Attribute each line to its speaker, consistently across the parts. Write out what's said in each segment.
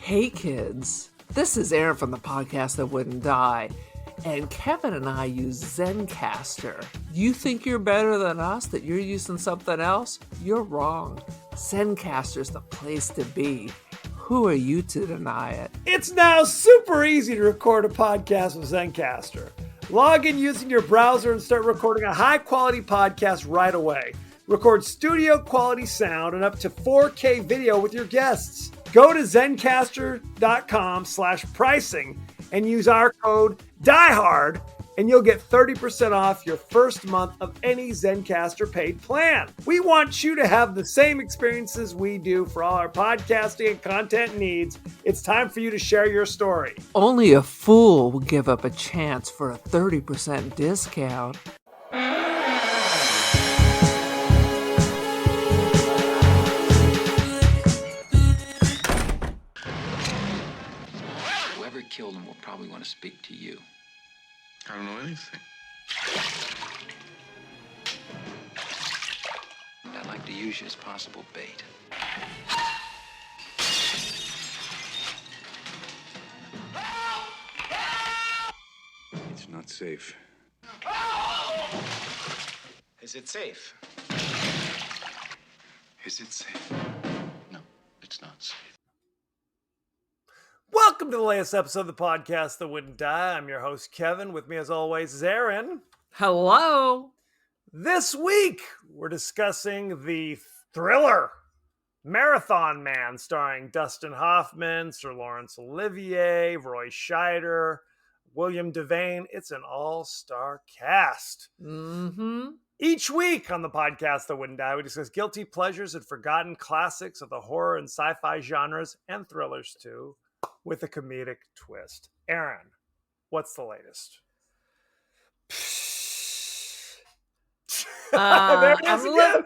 Speaker 1: Hey kids, this is Aaron from the podcast That Wouldn't Die, and Kevin and I use Zencastr. You think you're better than us, that you're using something else? You're wrong. Zencastr's the place to be. Who are you to deny it?
Speaker 2: It's now super easy to record a podcast with Zencastr. Log in using your browser and start recording a high-quality podcast right away. Record studio-quality sound and up to 4K video with your guests. Go to zencastr.com/pricing and use our code DIEHARD and you'll get 30% off your first month of any Zencastr paid plan. We want you to have the same experiences we do for all our podcasting and content needs. It's time for you to share your story.
Speaker 1: Only a fool will give up a chance for a 30% discount.
Speaker 3: Whoever killed him will probably want to speak to you.
Speaker 4: I don't know anything.
Speaker 3: I'd like to use you as possible bait.
Speaker 4: It's not safe.
Speaker 3: Is it safe?
Speaker 4: Is it safe? No, it's not safe.
Speaker 2: Welcome to the latest episode of the podcast That Wouldn't Die. I'm your host, Kevin. With me, as always, is Aaron.
Speaker 1: Hello?
Speaker 2: This week, we're discussing the thriller Marathon Man, starring Dustin Hoffman, Sir Laurence Olivier, Roy Scheider, William Devane. It's an all-star cast.
Speaker 1: Mm-hmm.
Speaker 2: Each week on the podcast That Wouldn't Die, we discuss guilty pleasures and forgotten classics of the horror and sci-fi genres, and thrillers too, with a comedic twist. Aaron, what's the latest? There it is again.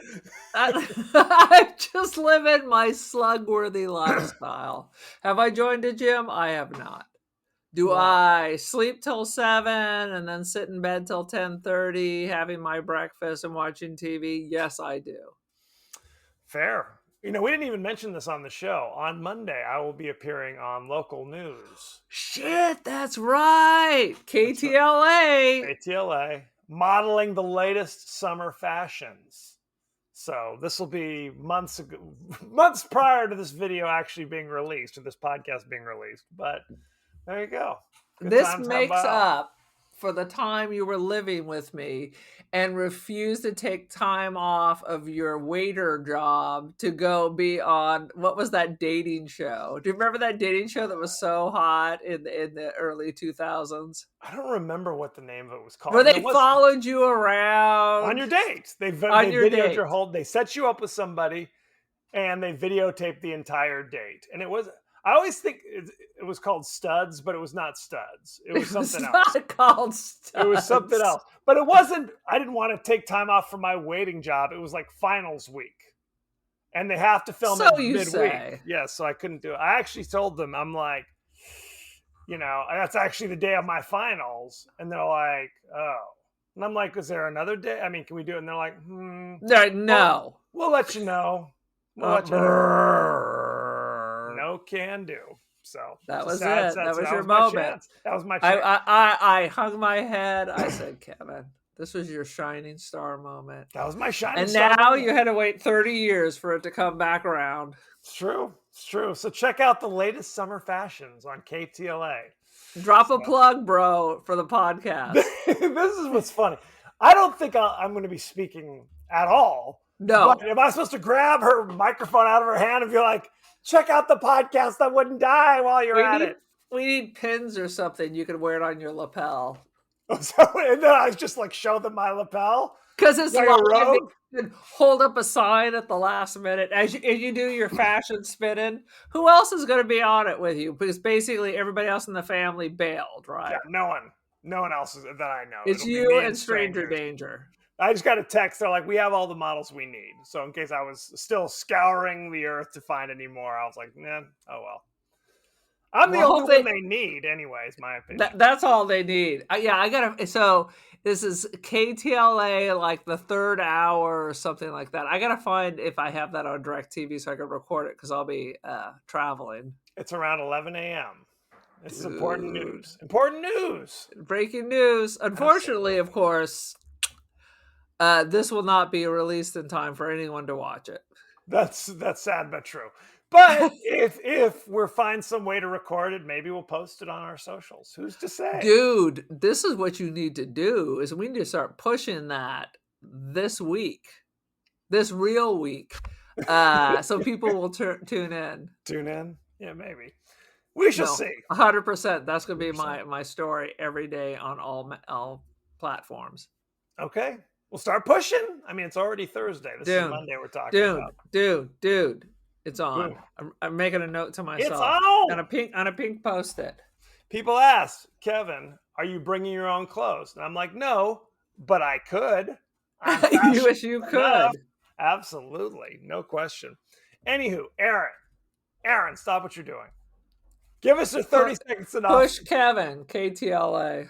Speaker 1: I'm just living my slug-worthy lifestyle. Have I joined a gym? I have not. Do I sleep till 7 and then sit in bed till 10:30, having my breakfast and watching TV? Yes, I do.
Speaker 2: Fair. You know, we didn't even mention this on the show. On Monday, I will be appearing on local news.
Speaker 1: Shit, that's right. KTLA.
Speaker 2: ATLA, modeling the latest summer fashions. So this will be months prior to this video actually being released, or this podcast being released. But there you go. Good
Speaker 1: This
Speaker 2: times, how
Speaker 1: makes
Speaker 2: about?
Speaker 1: up for the time you were living with me and refused to take time off of your waiter job to go be on, what was that dating show? Do you remember that dating show that was so hot in the early 2000s?
Speaker 2: I don't remember what the name of it was called.
Speaker 1: Where they followed you around
Speaker 2: on your date. They
Speaker 1: your
Speaker 2: videoed
Speaker 1: date.
Speaker 2: your whole. They set you up with somebody, and they videotaped the entire date. And it was. I always think it was called Studs, but it was not Studs. It was something else.
Speaker 1: Not called Studs.
Speaker 2: It was something else. But it wasn't. I didn't want to take time off from my waiting job. It was like finals week, and they have to film
Speaker 1: So
Speaker 2: it
Speaker 1: you
Speaker 2: midweek.
Speaker 1: say.
Speaker 2: Yeah, so I couldn't do it. I actually told them, I'm like, you know, that's actually the day of my finals, and they're like, oh. And I'm like, is there another day? I mean, can we do it? And they're like,
Speaker 1: No.
Speaker 2: We'll let you know. We'll let you know. No can do. So
Speaker 1: That was
Speaker 2: sad,
Speaker 1: it.
Speaker 2: sad,
Speaker 1: That
Speaker 2: sad.
Speaker 1: was your
Speaker 2: my
Speaker 1: moment.
Speaker 2: chance. That was my chance.
Speaker 1: I hung my head. I said, Kevin, this was your shining star moment.
Speaker 2: That was my shining
Speaker 1: And
Speaker 2: star
Speaker 1: now
Speaker 2: moment.
Speaker 1: you had to wait 30 years for it to come back around.
Speaker 2: It's true. It's true. So check out the latest summer fashions on KTLA.
Speaker 1: Drop a plug, bro, for the podcast.
Speaker 2: This is what's funny. I don't think I'm going to be speaking at all.
Speaker 1: No.
Speaker 2: But am I supposed to grab her microphone out of her hand and be like, check out the podcast That Wouldn't Die while you're at it?
Speaker 1: We need pins or something. You can wear it on your lapel.
Speaker 2: So, and then I just like show them my lapel.
Speaker 1: Because it's
Speaker 2: Like
Speaker 1: like
Speaker 2: a robe?
Speaker 1: you can hold up a sign at the last minute as you do your fashion spinning. Who else is going to be on it with you? Because basically everybody else in the family bailed, right?
Speaker 2: Yeah, no one else is, that I know.
Speaker 1: It's
Speaker 2: It'll be
Speaker 1: you
Speaker 2: me
Speaker 1: and Stranger
Speaker 2: strangers.
Speaker 1: Danger.
Speaker 2: I just got a text. They're like, we have all the models we need. So in case I was still scouring the earth to find any more, I was like, nah, oh well. I'm the
Speaker 1: Well,
Speaker 2: only one they need, anyways, my opinion.
Speaker 1: That's all they need. I gotta. So This is KTLA, like the third hour or something like that. I gotta find if I have that on DirecTV so I can record it because I'll be traveling.
Speaker 2: It's around 11 a.m. This is important
Speaker 1: Dude.
Speaker 2: news. Important news.
Speaker 1: Breaking news. Unfortunately, of course, this will not be released in time for anyone to watch it.
Speaker 2: That's sad but true. But if we find some way to record it, maybe we'll post it on our socials. Who's to say?
Speaker 1: Dude, this is what you need to do is we need to start pushing that this week. This real week. So people will tune in.
Speaker 2: Tune in? Yeah, maybe. We shall see.
Speaker 1: 100%. That's going to be my story every day on all platforms.
Speaker 2: Okay. We'll start pushing. I mean, it's already Thursday. This is Monday we're talking about.
Speaker 1: Dude. It's on. I'm making a note to myself.
Speaker 2: It's on!
Speaker 1: On a pink Post-it.
Speaker 2: People ask, Kevin, are you bringing your own clothes? And I'm like, no, but I could.
Speaker 1: You wish you could.
Speaker 2: Absolutely. No question. Anywho, Aaron, stop what you're doing. Give us a 30-second synopsis.
Speaker 1: Push Kevin, KTLA.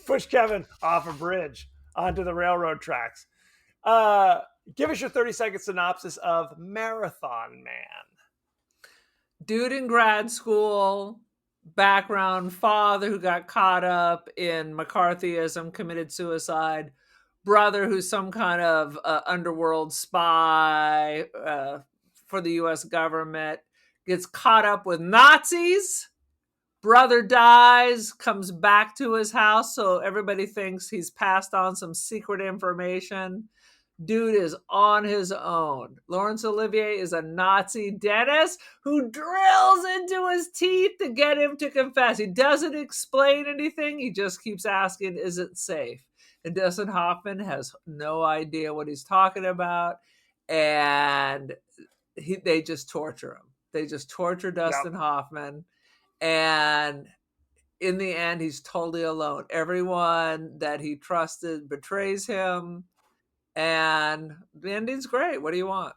Speaker 2: Push Kevin off a bridge onto the railroad tracks. Give us your 30-second synopsis of Marathon Man.
Speaker 1: Dude in grad school, background, father who got caught up in McCarthyism, committed suicide, brother who's some kind of underworld spy for the U.S. government, gets caught up with Nazis. Brother dies, comes back to his house, so everybody thinks he's passed on some secret information. Dude is on his own. Laurence Olivier is a Nazi dentist who drills into his teeth to get him to confess. He doesn't explain anything. He just keeps asking, is it safe? And Dustin Hoffman has no idea what he's talking about. And they just torture him. They just torture Dustin Hoffman. And in the end, he's totally alone. Everyone that he trusted betrays him. And the ending's great. What do you want?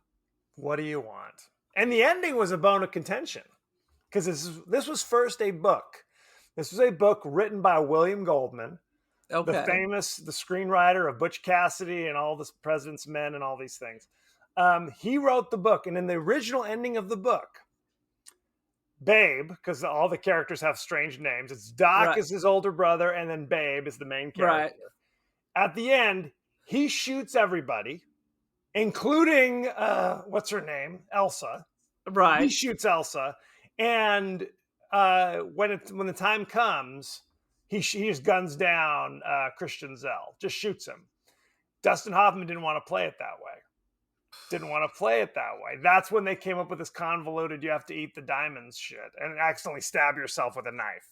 Speaker 2: What do you want? And the ending was a bone of contention because this was first a book. This was a book written by William Goldman, the screenwriter of Butch Cassidy and all the President's Men and all these things. He wrote the book, and in the original ending of the book, Babe, because all the characters have strange names. It's Doc is his older brother, and then Babe is the main character. Right. At the end, he shoots everybody, including, what's her name? Elsa.
Speaker 1: Right.
Speaker 2: He shoots Elsa. And when the time comes, he just guns down Christian Zell. Just shoots him. Dustin Hoffman didn't want to play it that way. That's when they came up with this convoluted, you have to eat the diamonds shit and accidentally stab yourself with a knife.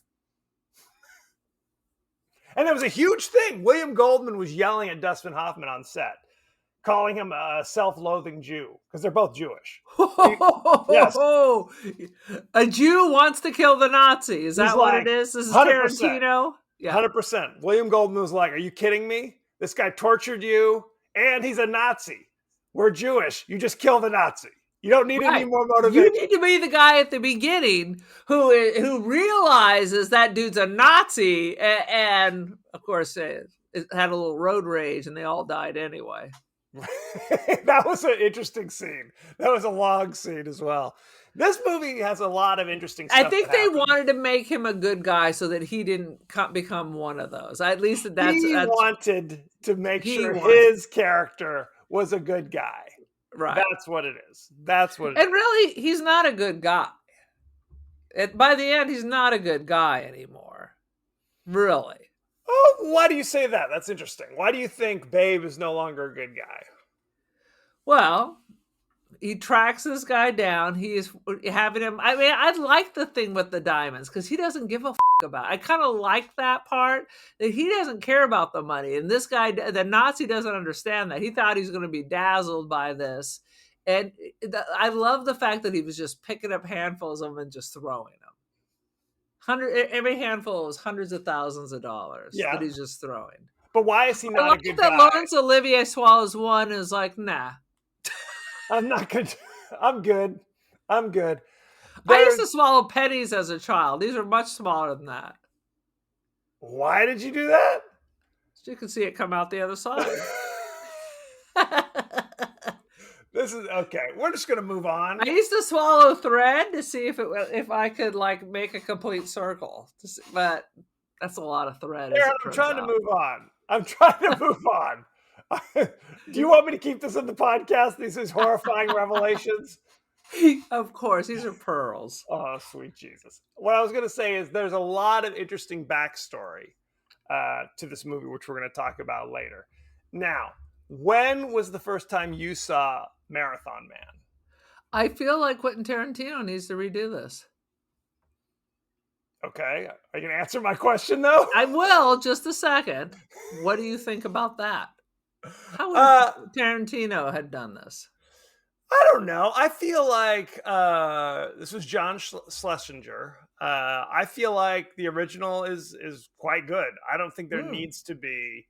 Speaker 2: And it was a huge thing. William Goldman was yelling at Dustin Hoffman on set, calling him a self-loathing Jew, because they're both Jewish.
Speaker 1: Yes. A Jew wants to kill the Nazi. Is that what it is? This is 100%. Tarantino?
Speaker 2: Yeah. 100%. William Goldman was like, are you kidding me? This guy tortured you, and he's a Nazi. We're Jewish. You just kill the Nazi. You don't need any more motivation.
Speaker 1: You need to be the guy at the beginning who realizes that dude's a Nazi, and of course, it had a little road rage, and they all died anyway.
Speaker 2: That was an interesting scene. That was a long scene as well. This movie has a lot of interesting stuff.
Speaker 1: I think they wanted to make him a good guy so that he didn't become one of those. At least he
Speaker 2: wanted to make sure his character was a good guy.
Speaker 1: Right.
Speaker 2: That's what it is. And
Speaker 1: really, he's not a good guy. By the end, he's not a good guy anymore. Really.
Speaker 2: Oh, why do you say that? That's interesting. Why do you think Babe is no longer a good guy?
Speaker 1: Well, he tracks this guy down. He is having him. I mean, I like the thing with the diamonds because he doesn't give a about it. I kind of like that part that he doesn't care about the money. And this guy, the Nazi, doesn't understand that. He thought he was going to be dazzled by this. And I love the fact that he was just picking up handfuls of them and just throwing them. Every handful is hundreds of thousands of dollars that he's just throwing.
Speaker 2: But why is he not a good guy?
Speaker 1: Laurence Olivier swallows one and is like, nah.
Speaker 2: I'm not good. I'm good.
Speaker 1: I used to swallow pennies as a child. These are much smaller than that.
Speaker 2: Why did you do that?
Speaker 1: So you can see it come out the other side.
Speaker 2: This is okay. We're just gonna move on.
Speaker 1: I used to swallow thread to see if I could like make a complete circle, but that's a lot of thread.
Speaker 2: Aaron, I'm trying to move on. I'm trying to move on. Do you want me to keep this in the podcast? These is horrifying revelations.
Speaker 1: Of course, these are pearls.
Speaker 2: Oh, sweet Jesus. What I was going to say is there's a lot of interesting backstory to this movie, which we're going to talk about later. Now, when was the first time you saw Marathon Man?
Speaker 1: I feel like Quentin Tarantino needs to redo this.
Speaker 2: Okay. Are you going to answer my question, though?
Speaker 1: I will, just a second. What do you think about that? How would Tarantino had done this?
Speaker 2: I don't know. I feel like this was John Schlesinger. I feel like the original is quite good. I don't think there needs to be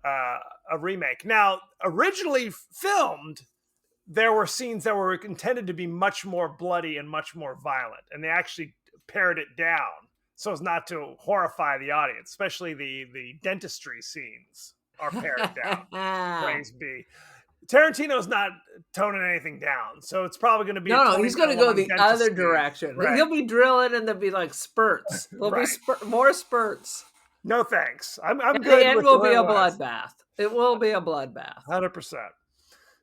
Speaker 2: a remake. Now, originally filmed, there were scenes that were intended to be much more bloody and much more violent, and they actually pared it down so as not to horrify the audience, especially the dentistry scenes are pared down. Praise be. Tarantino's not toning anything down, so it's probably going to be
Speaker 1: no. He's going to go the other direction.
Speaker 2: Right.
Speaker 1: He'll be drilling, and there'll be like spurts. There'll be more spurts.
Speaker 2: No thanks. I'm
Speaker 1: and
Speaker 2: good.
Speaker 1: The end
Speaker 2: with
Speaker 1: will be a
Speaker 2: bloodbath.
Speaker 1: bloodbath. It will be a bloodbath.
Speaker 2: 100%.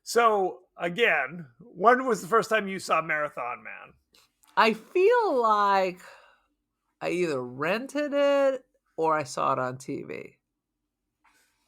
Speaker 2: So again, when was the first time you saw Marathon Man?
Speaker 1: I feel like I either rented it or I saw it on TV.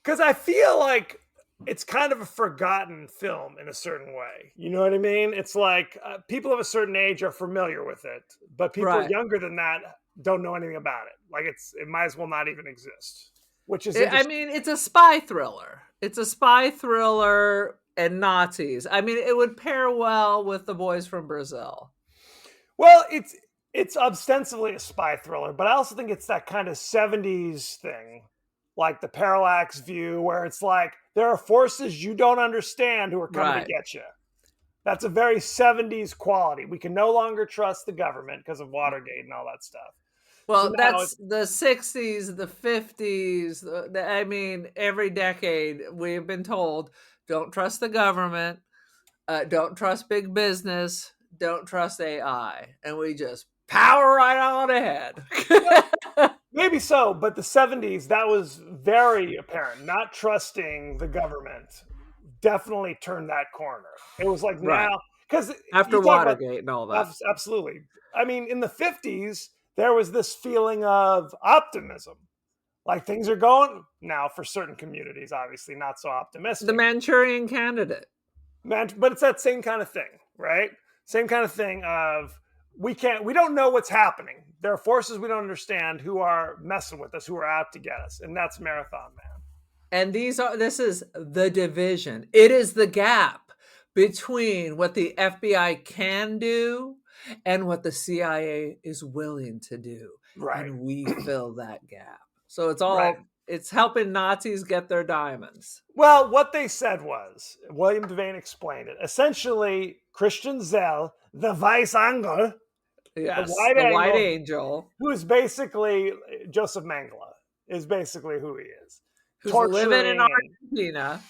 Speaker 2: Because I feel like it's kind of a forgotten film in a certain way. You know what I mean? It's like people of a certain age are familiar with it, but people younger than that don't know anything about it. Like it might as well not even exist. Which is,
Speaker 1: I mean, it's a spy thriller. It's a spy thriller and Nazis. I mean, it would pair well with The Boys from Brazil.
Speaker 2: Well, it's ostensibly a spy thriller, but I also think it's that kind of 70s thing, like the parallax view, where it's like there are forces you don't understand who are coming to get you. That's a very 70s quality. We can no longer trust the government because of Watergate and all that stuff.
Speaker 1: Well, so that's the 60s, the 50s. I mean, every decade we've been told, don't trust the government, don't trust big business, don't trust AI. And we just power right on ahead.
Speaker 2: Maybe so, but the 70s, that was very apparent. Not trusting the government definitely turned that corner. It was like now, because
Speaker 1: after Watergate and all that.
Speaker 2: Absolutely. I mean, in the 50s, there was this feeling of optimism. Like things are going now for certain communities, obviously not so optimistic.
Speaker 1: The Manchurian Candidate.
Speaker 2: But it's that same kind of thing, right? Same kind of thing of we don't know what's happening. There are forces we don't understand who are messing with us, who are out to get us. And that's Marathon Man.
Speaker 1: And this is The Division. It is the gap between what the FBI can do and what the CIA is willing to do.
Speaker 2: Right.
Speaker 1: And we fill that gap. So it's all, it's helping Nazis get their diamonds.
Speaker 2: Well, what they said was, William Devane explained it. Essentially, Christian Zell, the Vice Angel,
Speaker 1: yes, the White Angel,
Speaker 2: who is basically Joseph Mengele, is basically who he is.
Speaker 1: Who's living in Argentina.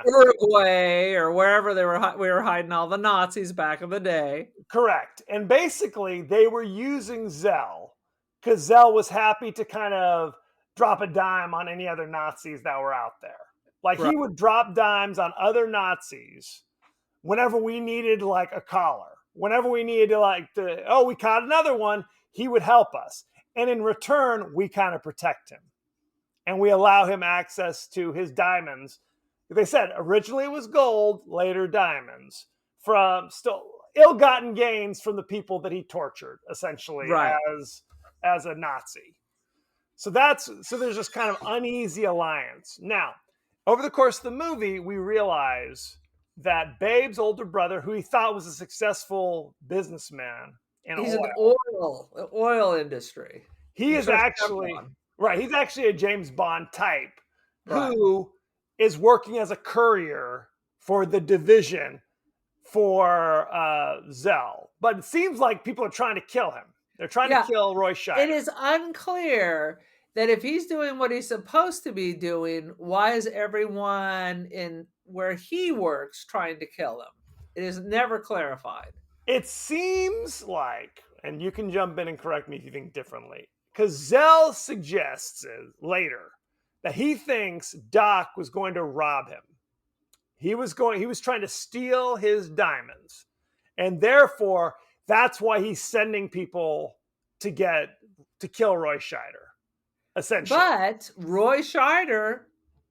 Speaker 1: Uruguay, or wherever we were hiding all the Nazis back in the day.
Speaker 2: Correct. And basically, they were using Zell because Zell was happy to kind of drop a dime on any other Nazis that were out there. Like he would drop dimes on other Nazis whenever we needed like a collar. Whenever we needed to we caught another one, he would help us. And in return, we kind of protect him. And we allow him access to his diamonds. They said originally it was gold, later diamonds, from still ill-gotten gains from the people that he tortured, essentially, as a Nazi. So there's this kind of uneasy alliance. Now, over the course of the movie, we realize that Babe's older brother, who he thought was a successful businessman in
Speaker 1: the oil industry.
Speaker 2: He's actually a James Bond type who is working as a courier for the Division for Zell. But it seems like people are trying to kill him. They're trying to kill Roy Scheider.
Speaker 1: It is unclear that if he's doing what he's supposed to be doing, why is everyone in where he works trying to kill him? It is never clarified.
Speaker 2: It seems like, and you can jump in and correct me if you think differently, because Zell suggests later that he thinks Doc was going to rob him. He was trying to steal his diamonds. And therefore, that's why he's sending people to kill Roy Scheider, essentially.
Speaker 1: But Roy Scheider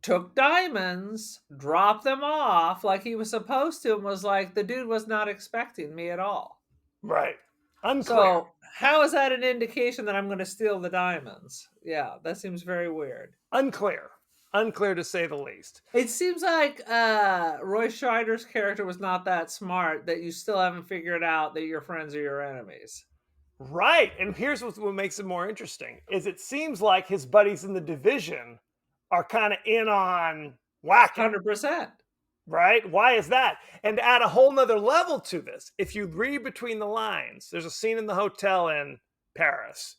Speaker 1: took diamonds, dropped them off like he was supposed to, and was like, the dude was not expecting me at all.
Speaker 2: Right. Unclear.
Speaker 1: So how is that an indication that I'm going to steal the diamonds? Yeah, that seems very weird.
Speaker 2: Unclear to say the least.
Speaker 1: It seems like Roy Scheider's character was not that smart, that you still haven't figured out that your friends are your enemies.
Speaker 2: Right. And here's what makes it more interesting is it seems like his buddies in the division are kind of in on whacking.
Speaker 1: 100%.
Speaker 2: Right? Why is that? And to add a whole nother level to this, if you read between the lines, there's a scene in the hotel in Paris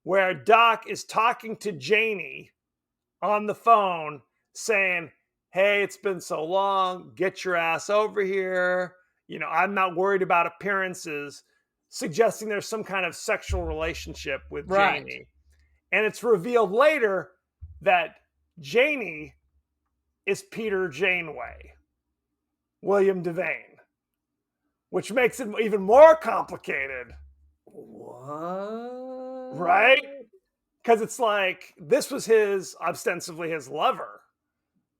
Speaker 2: where Doc is talking to Janie on the phone saying, hey, it's been so long, get your ass over here. You know, I'm not worried about appearances, suggesting there's some kind of sexual relationship with Janie. And it's revealed later that Janie is Peter Janeway, William Devane, which makes it even more complicated.
Speaker 1: What?
Speaker 2: Right? Because it's like, this was ostensibly his lover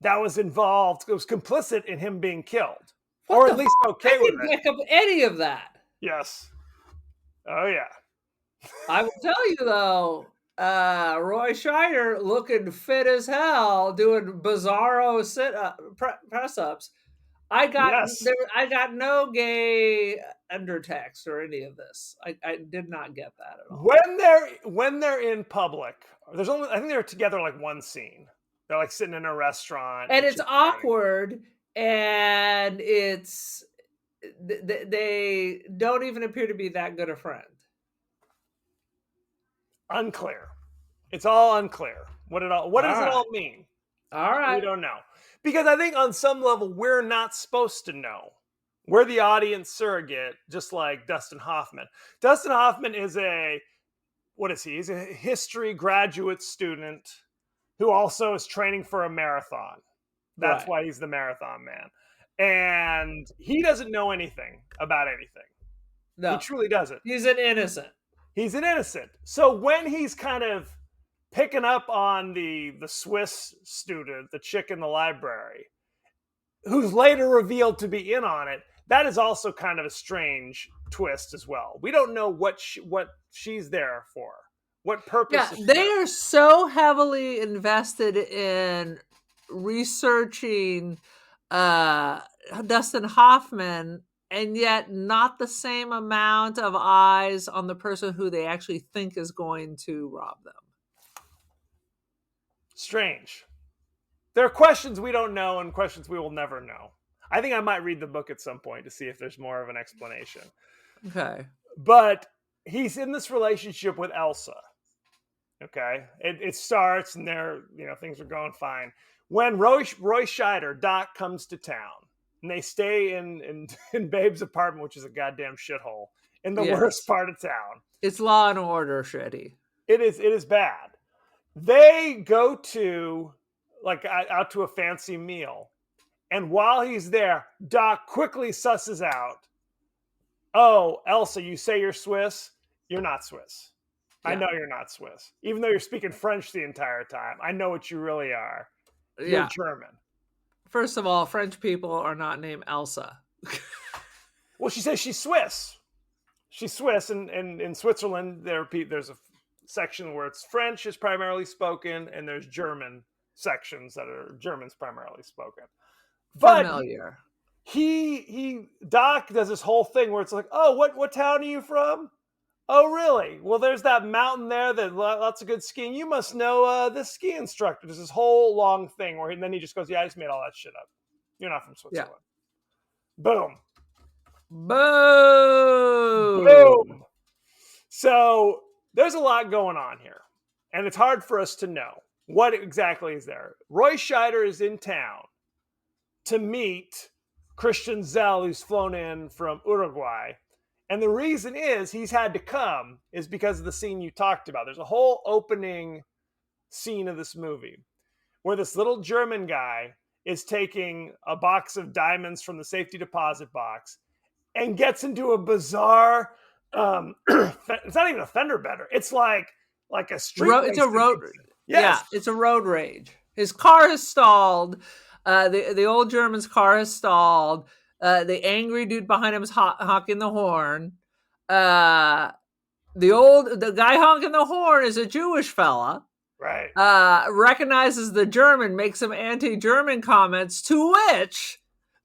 Speaker 2: that was involved, it was complicit in him being killed. Or at least okay with it.
Speaker 1: I didn't pick up any of that.
Speaker 2: Yes. Oh, yeah.
Speaker 1: I will tell you, though, Roy Scheider looking fit as hell, doing bizarro press-ups. I got no gay undertext or any of this. I did not get that at all.
Speaker 2: When they're in public, I think they're together like one scene. They're like sitting in a restaurant,
Speaker 1: and it's awkward, and they don't even appear to be that good a friend.
Speaker 2: Unclear. It's all unclear. What does it all mean?
Speaker 1: All right.
Speaker 2: We don't know. Because I think on some level, we're not supposed to know. We're the audience surrogate, just like Dustin Hoffman. Dustin Hoffman is he's a history graduate student who also is training for a marathon. That's why he's the marathon man. And he doesn't know anything about anything. No. He truly doesn't.
Speaker 1: He's an innocent.
Speaker 2: So when he's kind of picking up on the Swiss student, the chick in the library, who's later revealed to be in on it, that is also kind of a strange twist as well. We don't know what she's there for. What purpose?
Speaker 1: Yeah, they are so heavily invested in researching Dustin Hoffman, and yet not the same amount of eyes on the person who they actually think is going to rob them.
Speaker 2: Strange. There are questions we don't know and questions we will never know. I think I might read the book at some point to see if there's more of an explanation.
Speaker 1: Okay.
Speaker 2: But he's in this relationship with Elsa. Okay. It starts and things are going fine. When Roy Scheider, Doc, comes to town and they stay in Babe's apartment, which is a goddamn shithole in the worst part of town.
Speaker 1: It's Law and Order shitty.
Speaker 2: It is bad. They go to out to a fancy meal. And while he's there, Doc quickly susses out, oh, Elsa, you say you're Swiss? You're not Swiss. Yeah. I know you're not Swiss. Even though you're speaking French the entire time, I know what you really are. You're German.
Speaker 1: First of all, French people are not named Elsa.
Speaker 2: Well, she says she's Swiss. She's Swiss, and in Switzerland, there's a section where it's French is primarily spoken, and there's German sections that are German's primarily spoken. But
Speaker 1: familiar.
Speaker 2: Doc does this whole thing where it's like, oh, what town are you from? Oh, really? Well, there's that mountain there that lots of good skiing. You must know this ski instructor. There's this whole long thing where then he just goes, yeah, I just made all that shit up. You're not from Switzerland. Yeah. Boom. So there's a lot going on here. and it's hard for us to know what exactly is there. Roy Scheider is in town to meet Christian Zell, who's flown in from Uruguay. And the reason is he's had to come is because of the scene you talked about. There's a whole opening scene of this movie where this little German guy is taking a box of diamonds from the safety deposit box and gets into a bizarre, it's not even a fender bender. It's like a street.
Speaker 1: It's a road.
Speaker 2: Yes.
Speaker 1: Yeah, it's a road rage. His car has stalled. The old German's car has stalled. The angry dude behind him is honking the horn. The guy honking the horn is a Jewish fella.
Speaker 2: Right.
Speaker 1: Recognizes the German, makes some anti-German comments, to which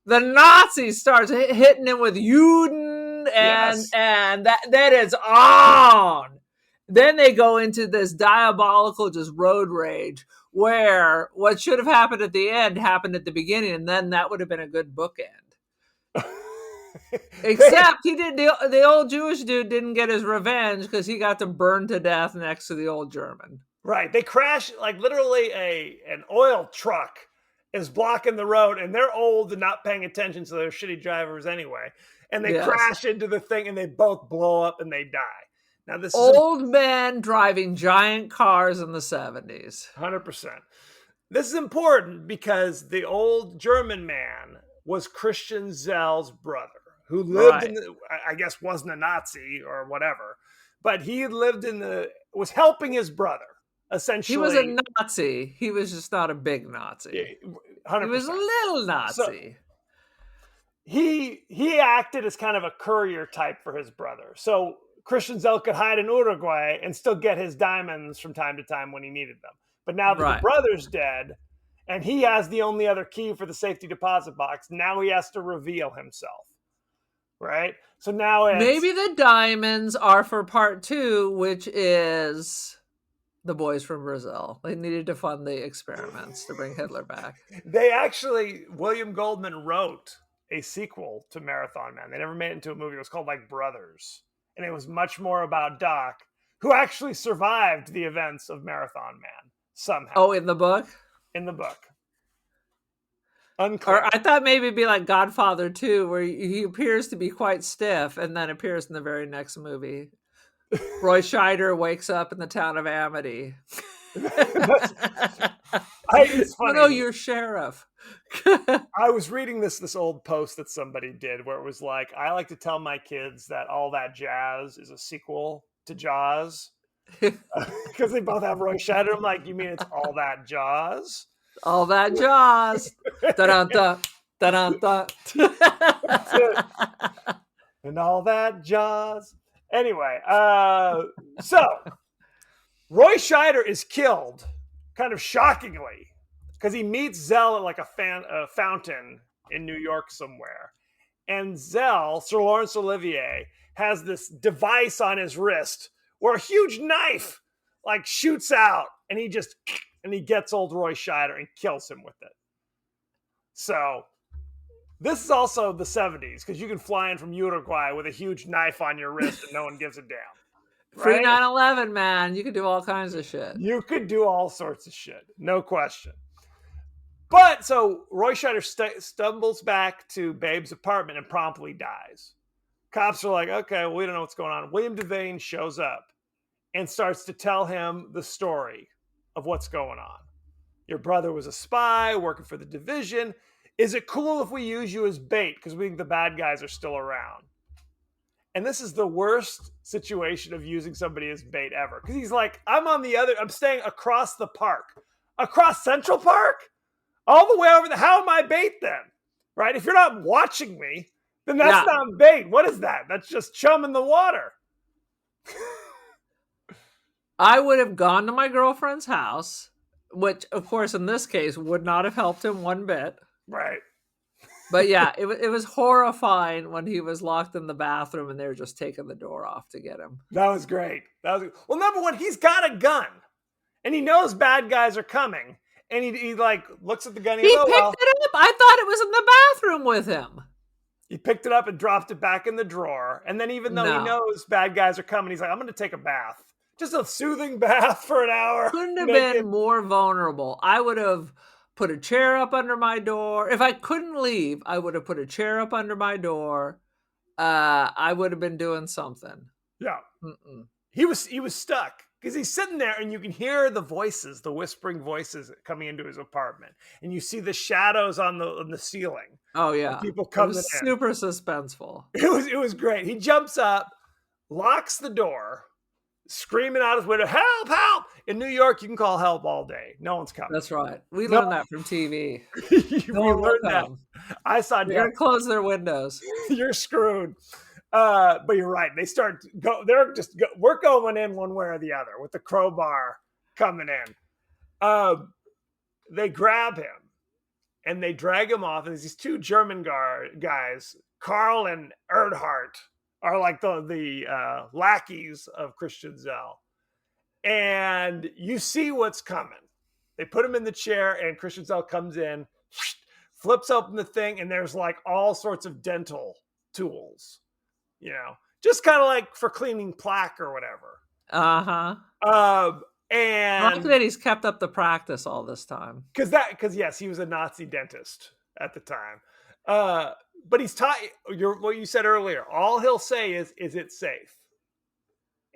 Speaker 1: the Nazi starts hitting him with Juden, and that is on. Then they go into this diabolical just road rage where what should have happened at the end happened at the beginning, and then that would have been a good bookend. Except he did the old Jewish dude didn't get his revenge because he got to burn to death next to the old German.
Speaker 2: Right. They crash, like literally an oil truck is blocking the road, and they're old and not paying attention, so they're shitty drivers anyway. And they crash into the thing, and they both blow up and they die. Now this
Speaker 1: old men driving giant cars in the 70s.
Speaker 2: 100%. This is important because the old German man was Christian Zell's brother, who lived I guess wasn't a Nazi or whatever, but he was helping his brother. Essentially,
Speaker 1: he was a Nazi. He was just not a big Nazi.
Speaker 2: 100%.
Speaker 1: He was a little Nazi.
Speaker 2: So, he acted as kind of a courier type for his brother. So Christian Zell could hide in Uruguay and still get his diamonds from time to time when he needed them. But now that the brother's dead, and he has the only other key for the safety deposit box, now he has to reveal himself. Right? So now
Speaker 1: maybe the diamonds are for part 2, which is the boys from Brazil. They needed to fund the experiments to bring Hitler back.
Speaker 2: William Goldman wrote a sequel to Marathon Man. They never made it into a movie. It was called Brothers. And it was much more about Doc, who actually survived the events of Marathon Man somehow.
Speaker 1: Oh, in the book?
Speaker 2: In the book. Unclear.
Speaker 1: Or I thought maybe it'd be like Godfather 2, where he appears to be quite stiff and then appears in the very next movie. Roy Scheider wakes up in the town of Amity.
Speaker 2: It's funny.
Speaker 1: No, you're sheriff.
Speaker 2: I was reading this old post that somebody did where it was like, I like to tell my kids that All That Jazz is a sequel to Jaws. Because they both have Roy Scheider. I'm like, you mean it's All That Jaws?
Speaker 1: All That Jaws. Da-da-da. Da-da-da.
Speaker 2: And all that Jaws. Anyway, so Roy Scheider is killed kind of shockingly because he meets Zell at like a fountain in New York somewhere. And Zell, Sir Laurence Olivier, has this device on his wrist where a huge knife like shoots out and he gets old Roy Scheider and kills him with it. So this is also the 70s because you can fly in from Uruguay with a huge knife on your wrist and no one gives a damn.
Speaker 1: Free 9/11, man. You could do all kinds of shit.
Speaker 2: You could do all sorts of shit. No question. But so Roy Scheider stumbles back to Babe's apartment and promptly dies. Cops are like, okay, well, we don't know what's going on. William Devane shows up and starts to tell him the story of what's going on. Your brother was a spy working for the division. Is it cool if we use you as bait because we think the bad guys are still around? And this is the worst situation of using somebody as bait ever. Because he's like, I'm staying across the park. Across Central Park? All the way over there. How am I bait then? Right? If you're not watching me, then that's not bait. What is that? That's just chum in the water.
Speaker 1: I would have gone to my girlfriend's house, which, of course, in this case, would not have helped him one bit.
Speaker 2: Right.
Speaker 1: But yeah, it was horrifying when he was locked in the bathroom and they were just taking the door off to get him.
Speaker 2: That was great. Well, number one, he's got a gun and he knows bad guys are coming. And he like looks at the gun.
Speaker 1: He picked it up. I thought it was in the bathroom with him.
Speaker 2: He picked it up and dropped it back in the drawer. And then even though he knows bad guys are coming, he's like, I'm going to take a bath Just a soothing bath for an hour.
Speaker 1: Couldn't have
Speaker 2: naked.
Speaker 1: been more vulnerable. I would have put a chair up under my door. If I couldn't leave, I would have put a chair up under my door. I would have been doing something.
Speaker 2: Yeah.
Speaker 1: Mm-mm.
Speaker 2: He was stuck because he's sitting there and you can hear the voices, the whispering voices coming into his apartment. And you see the shadows on the ceiling.
Speaker 1: Oh yeah.
Speaker 2: People
Speaker 1: It
Speaker 2: coming
Speaker 1: was
Speaker 2: in.
Speaker 1: super suspenseful.
Speaker 2: It was great. He jumps up, locks the door, screaming out his window, "Help, help!" In New York, you can call help all day. No one's coming.
Speaker 1: That's right. We
Speaker 2: No.
Speaker 1: learned that from TV.
Speaker 2: You
Speaker 1: No one will
Speaker 2: learned that.
Speaker 1: come.
Speaker 2: I saw
Speaker 1: They're gonna close their windows.
Speaker 2: You're screwed. But you're right. They start we're going in one way or the other with the crowbar coming in. They grab him and they drag him off. And there's these two German guys, Karl and Erdhart, are like the lackeys of Christian Zell. And you see what's coming. They put him in the chair and Christian Zell comes in, flips open the thing, and there's like all sorts of dental tools, just kind of like for cleaning plaque or whatever. And
Speaker 1: I like that he's kept up the practice all this time.
Speaker 2: because yes, he was a Nazi dentist at the time. But he's taught what you said earlier. All he'll say is it safe?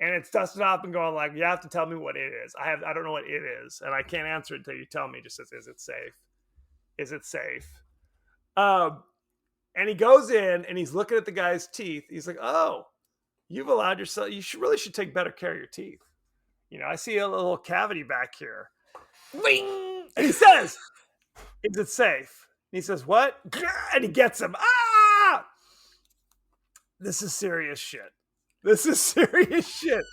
Speaker 2: And it's dusting off and going like, you have to tell me what it is. I don't know what it is, and I can't answer it until you tell me. Just says, is it safe? Is it safe? And he goes in and he's looking at the guy's teeth. He's like, oh, you've allowed yourself. You should take better care of your teeth. I see a little cavity back here. Wing! And he says, is it safe? And he says, what? And he gets him. Ah! This is serious shit. This is serious shit.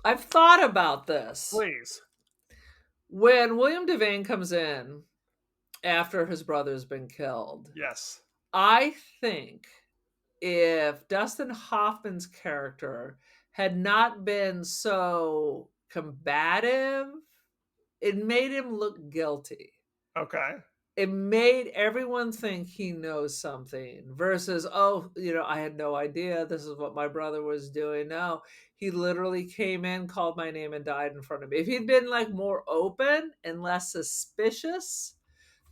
Speaker 1: I've thought about this.
Speaker 2: Please.
Speaker 1: When William Devane comes in after his brother's been killed,
Speaker 2: Yes.
Speaker 1: I think if Dustin Hoffman's character had not been so combative, it made him look guilty.
Speaker 2: Okay.
Speaker 1: It made everyone think he knows something versus, I had no idea this is what my brother was doing. No, he literally came in, called my name, and died in front of me. If he'd been like more open and less suspicious,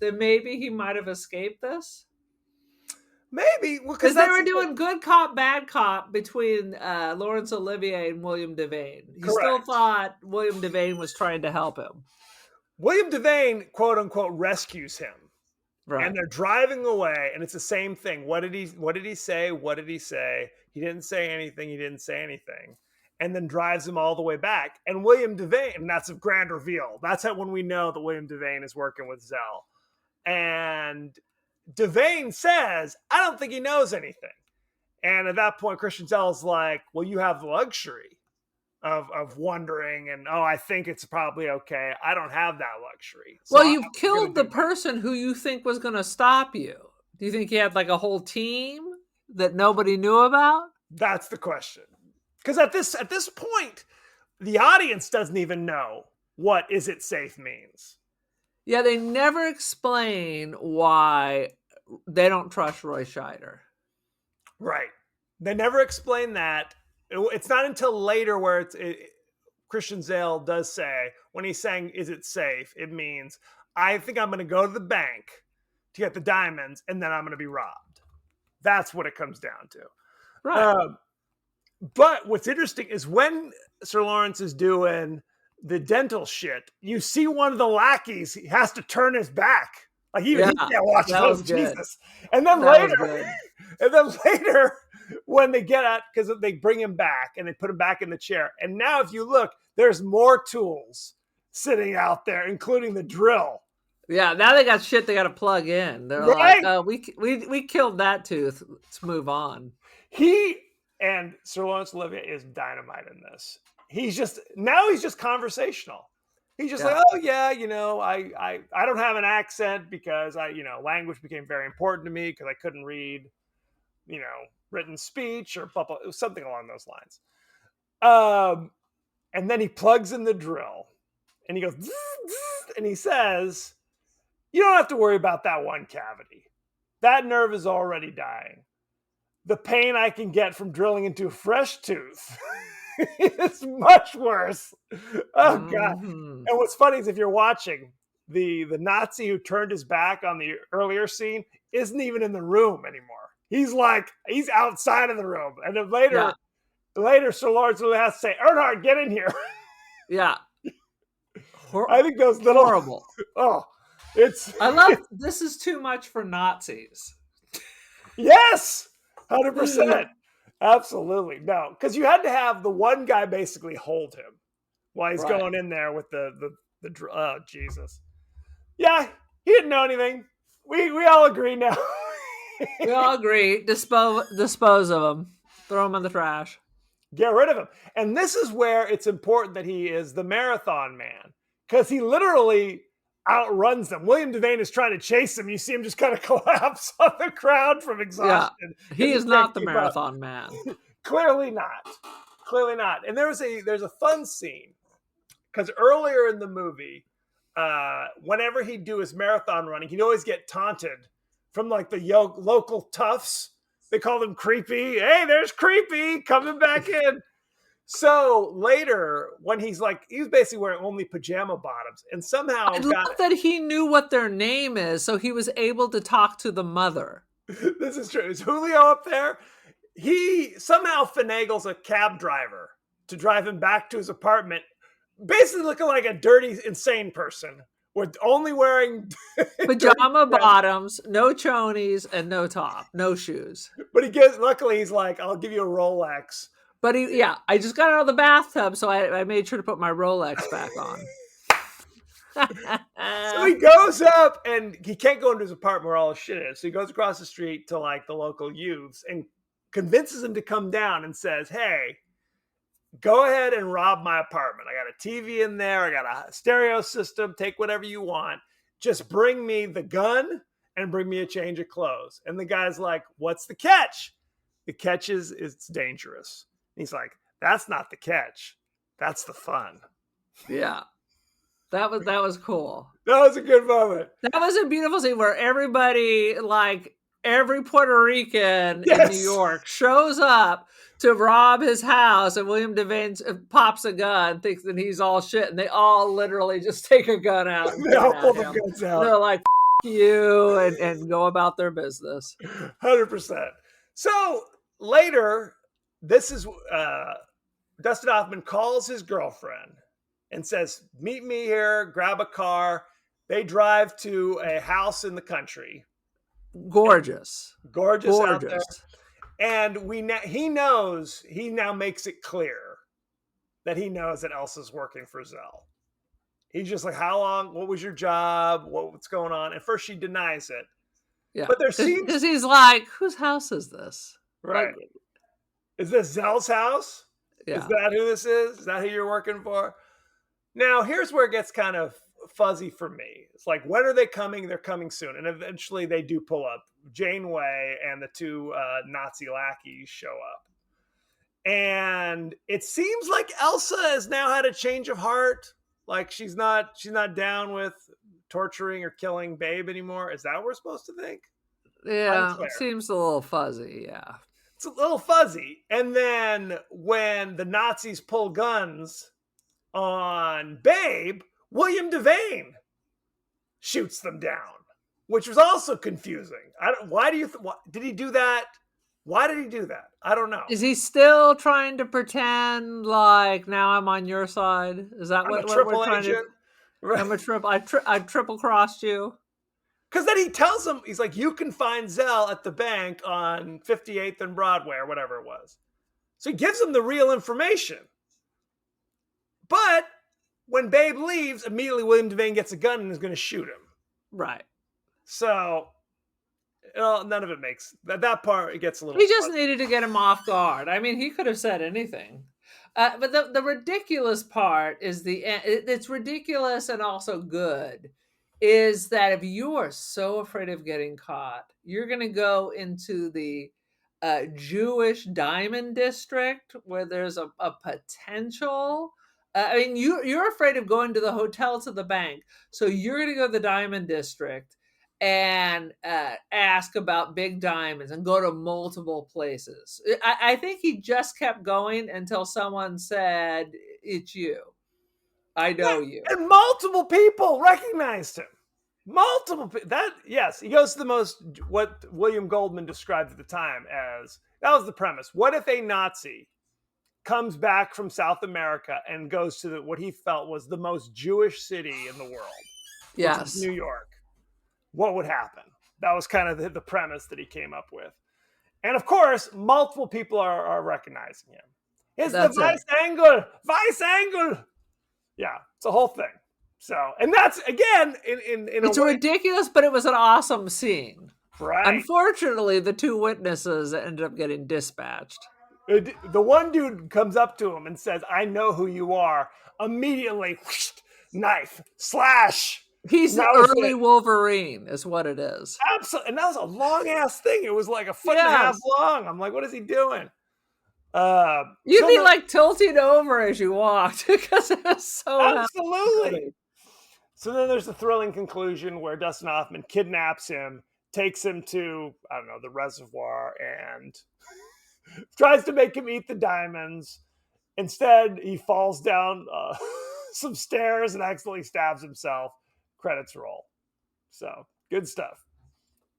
Speaker 1: then maybe he might have escaped this.
Speaker 2: Maybe.
Speaker 1: Because they were doing good cop, bad cop between Laurence Olivier and William Devane. He still thought William Devane was trying to help him.
Speaker 2: William Devane, quote unquote, rescues him.
Speaker 1: Right.
Speaker 2: And they're driving away, and it's the same thing. What did he say? What did he say? He didn't say anything. He didn't say anything. And then drives him all the way back. And William Devane, and that's a grand reveal. That's when we know that William Devane is working with Zell. And Devane says, I don't think he knows anything. And at that point, Christian Zell's like, well, you have the luxury of wondering, and I think it's probably okay. I don't have that luxury. So
Speaker 1: well, you've killed the person who you think was going to stop you. Do you think he had like a whole team that nobody knew about?
Speaker 2: That's the question. Because at this point, the audience doesn't even know what "is it safe" means.
Speaker 1: Yeah, they never explain why they don't trust Roy Scheider.
Speaker 2: Right. They never explain that. It's not until later where Christian Zell does say, when he's saying, is it safe? It means, I think I'm going to go to the bank to get the diamonds, and then I'm going to be robbed. That's what it comes down to.
Speaker 1: Right.
Speaker 2: But what's interesting is when Sir Lawrence is doing the dental shit, you see one of the lackeys, he has to turn his back. Like he can't watch those. Jesus. And then later, when they get out, because they bring him back and they put him back in the chair. And now if you look, there's more tools sitting out there, including the drill.
Speaker 1: Yeah, now they got shit they got to plug in. They're like, oh, we killed that tooth. Let's move on.
Speaker 2: He and Sir Laurence Olivier is dynamite in this. He's just conversational. He's just like, oh yeah, I don't have an accent because language became very important to me because I couldn't read, written speech or blah, blah, something along those lines. And then he plugs in the drill and he goes, zzz, zzz, and he says, you don't have to worry about that one cavity. That nerve is already dying. The pain I can get from drilling into a fresh tooth It's much worse. Oh God.
Speaker 1: Mhm.
Speaker 2: And what's funny is if you're watching, the Nazi who turned his back on the earlier scene isn't even in the room anymore. He's outside of the room. And then
Speaker 1: Yeah,
Speaker 2: later Sir Lawrence really has to say, Earnhardt, get in here.
Speaker 1: yeah.
Speaker 2: I think those little
Speaker 1: Horrible.
Speaker 2: oh, it's
Speaker 1: I love this is too much for Nazis.
Speaker 2: yes, 100%. Absolutely. No, because you had to have the one guy basically hold him while he's
Speaker 1: Right.
Speaker 2: going in there with oh Jesus. Yeah, he didn't know anything. We all agree now.
Speaker 1: We all agree. Dispose of him. Throw him in the trash.
Speaker 2: Get rid of him. And this is where it's important that he is the marathon man because he literally outruns them. William Devane is trying to chase him. You see him just kind of collapse on the ground from exhaustion.
Speaker 1: He is
Speaker 2: can't
Speaker 1: not the
Speaker 2: keep up.
Speaker 1: marathon man.
Speaker 2: Clearly not. Clearly not. And there's a fun scene because earlier in the movie, whenever he'd do his marathon running, he'd always get taunted from like the local toughs. They call them creepy. Hey, there's creepy coming back in. So later, when he was basically wearing only pajama bottoms, and somehow
Speaker 1: I love that he knew what their name is, so he was able to talk to the mother.
Speaker 2: This is true. Is Julio up there? He somehow finagles a cab driver to drive him back to his apartment, basically looking like a dirty, insane person. With only wearing
Speaker 1: Pajama bottoms, no chonies, and no top, no shoes.
Speaker 2: But luckily he's like, I'll give you a Rolex.
Speaker 1: But I just got out of the bathtub, so I made sure to put my Rolex back on.
Speaker 2: So he goes up and he can't go into his apartment where all his shit is. So he goes across the street to like the local youths and convinces him to come down and says, hey, go ahead and rob my apartment. I got a TV in there. I got a stereo system. Take whatever you want. Just bring me the gun and bring me a change of clothes. And the guy's like, what's the catch? The catch is it's dangerous. And he's like, that's not the catch. That's the fun.
Speaker 1: Yeah. That was cool.
Speaker 2: That was a good moment.
Speaker 1: That was a beautiful scene where everybody, like every Puerto Rican in New York, shows up to rob his house, and William Devane pops a gun, thinks that he's all shit, and they all literally just take a gun out. And
Speaker 2: They all pull the guns out.
Speaker 1: They're like, F you, and go about their business.
Speaker 2: 100%. So later, this is Dustin Hoffman calls his girlfriend and says, meet me here, grab a car. They drive to a house in the country.
Speaker 1: Gorgeous.
Speaker 2: Gorgeous out there. And he now makes it clear that he knows that Elsa's working for Zell. He's just like, how long? What was your job? What's going on? At first she denies it.
Speaker 1: Yeah.
Speaker 2: But there seems...
Speaker 1: Because he's like, whose house is this?
Speaker 2: Right.
Speaker 1: Like,
Speaker 2: is this Zell's house?
Speaker 1: Yeah.
Speaker 2: Is that who this is? Is that who you're working for? Now, here's where it gets kind of fuzzy for me. It's like, when are they coming? They're coming soon. And eventually they do pull up. Janeway and the two Nazi lackeys show up. And it seems like Elsa has now had a change of heart. Like she's not down with torturing or killing Babe anymore. Is that what we're supposed to think?
Speaker 1: Yeah,
Speaker 2: Unclear.
Speaker 1: it seems a little fuzzy, yeah.
Speaker 2: It's a little fuzzy. And then when the Nazis pull guns on Babe, William Devane shoots them down, which was also confusing. Did he do that? Why did he do that? I don't know.
Speaker 1: Is he still trying to pretend like now I'm on your side? Is that what we're trying to? I'm a triple. I triple crossed you.
Speaker 2: Because then he tells him, he's like, you can find Zell at the bank on 58th and Broadway or whatever it was. So he gives him the real information. But when Babe leaves, immediately William Devane gets a gun and is going to shoot him.
Speaker 1: Right.
Speaker 2: So none of it makes that part. It gets a little.
Speaker 1: He just needed to get him off guard. I mean, he could have said anything. But the ridiculous part is it's ridiculous and also good. Is that if you are so afraid of getting caught, you're going to go into the Jewish Diamond District where there's a potential. I mean, you're afraid of going to the hotel to the bank. So you're going to go to the Diamond District and ask about big diamonds and go to multiple places. I think he just kept going until someone said, "It's you. I know you."
Speaker 2: And multiple people recognized him. Yes, he goes to the most, what William Goldman described at the time as, that was the premise. What if a Nazi comes back from South America and goes to what he felt was the most Jewish city in the world, which
Speaker 1: Yes.
Speaker 2: is New York? What would happen? That was kind of the premise that he came up with. And of course, multiple people are recognizing him. It's the Vice Angle. Yeah, it's a whole thing. So, and that's again in
Speaker 1: it's
Speaker 2: a way,
Speaker 1: ridiculous, but it was an awesome scene.
Speaker 2: right?
Speaker 1: Unfortunately, the two witnesses ended up getting dispatched.
Speaker 2: The one dude comes up to him and says, "I know who you are." Immediately, whoosh, knife, slash.
Speaker 1: He's the early Wolverine, is what it is.
Speaker 2: Absolutely, and that was a long ass thing. It was like a foot and a half long. I'm like, what is he doing?
Speaker 1: You'd be like tilting over as you walked because it was so
Speaker 2: absolutely. So then there's the thrilling conclusion where Dustin Hoffman kidnaps him, takes him to, I don't know, the reservoir, and tries to make him eat the diamonds. Instead, he falls down some stairs and accidentally stabs himself. Credits roll. So, good stuff.